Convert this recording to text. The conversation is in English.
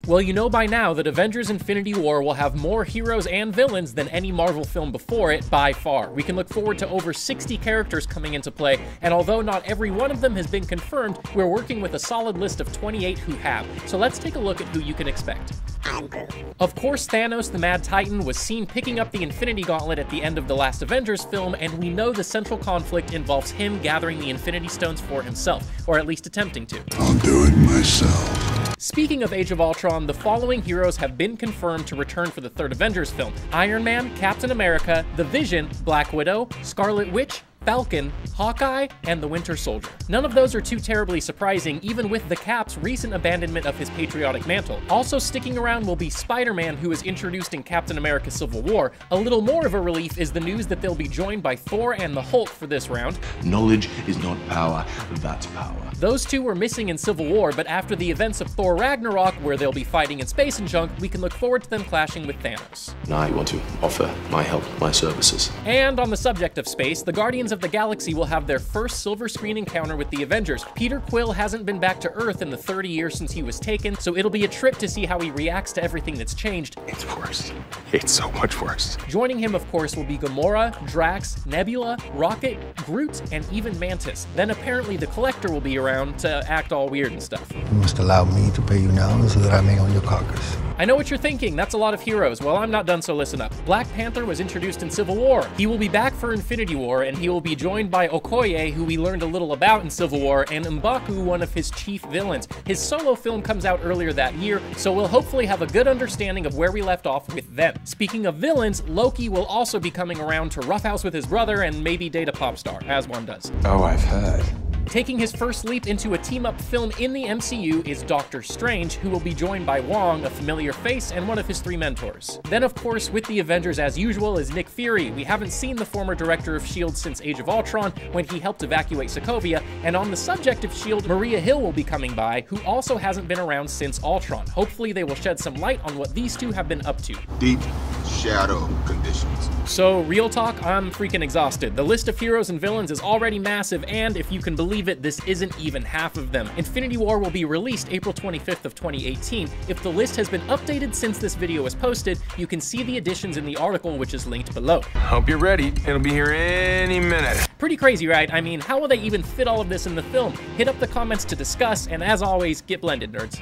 Well, you know by now that Avengers Infinity War will have more heroes and villains than any Marvel film before it, by far. We can look forward to over 60 characters coming into play, and although not every one of them has been confirmed, we're working with a solid list of 28 who have. So let's take a look at who you can expect. Of course, Thanos the Mad Titan was seen picking up the Infinity Gauntlet at the end of the last Avengers film, and we know the central conflict involves him gathering the Infinity Stones for himself, or at least attempting to. I'll do it myself. Speaking of Age of Ultron, the following heroes have been confirmed to return for the third Avengers film: Iron Man, Captain America, The Vision, Black Widow, Scarlet Witch, Falcon, Hawkeye, and the Winter Soldier. None of those are too terribly surprising, even with the Cap's recent abandonment of his patriotic mantle. Also sticking around will be Spider-Man, who was introduced in Captain America Civil War. A little more of a relief is the news that they'll be joined by Thor and the Hulk for this round. Knowledge is not power, that's power. Those two were missing in Civil War, but after the events of Thor Ragnarok, where they'll be fighting in space and junk, we can look forward to them clashing with Thanos. Now I want to offer my help, my services. And on the subject of space, the Guardians of the Galaxy will have their first silver screen encounter with the Avengers. Peter Quill hasn't been back to Earth in the 30 years since he was taken, so it'll be a trip to see how he reacts to everything that's changed. It's worse. It's so much worse. Joining him, of course, will be Gamora, Drax, Nebula, Rocket, Groot, and even Mantis. Then apparently the Collector will be around to act all weird and stuff. You must allow me to pay you now so that I may own your carcass. I know what you're thinking, that's a lot of heroes. Well, I'm not done, so listen up. Black Panther was introduced in Civil War. He will be back for Infinity War, and he will be joined by Okoye, who we learned a little about in Civil War, and M'Baku, one of his chief villains. His solo film comes out earlier that year, so we'll hopefully have a good understanding of where we left off with them. Speaking of villains, Loki will also be coming around to roughhouse with his brother and maybe date a pop star, as one does. Oh, I've heard. Taking his first leap into a team-up film in the MCU is Doctor Strange, who will be joined by Wong, a familiar face, and one of his 3 mentors. Then, of course, with the Avengers as usual is Nick Fury. We haven't seen the former director of S.H.I.E.L.D. since Age of Ultron, when he helped evacuate Sokovia, and on the subject of S.H.I.E.L.D., Maria Hill will be coming by, who also hasn't been around since Ultron. Hopefully they will shed some light on what these two have been up to. Deep shadow conditions. So, real talk, I'm freaking exhausted. The list of heroes and villains is already massive, and if you can believe it, this isn't even half of them. Infinity War will be released April 25th of 2018. If the list has been updated since this video was posted, you can see the additions in the article, which is linked below. Hope you're ready. It'll be here any minute. Pretty crazy, right? I mean, how will they even fit all of this in the film? Hit up the comments to discuss, and as always, get blended, nerds.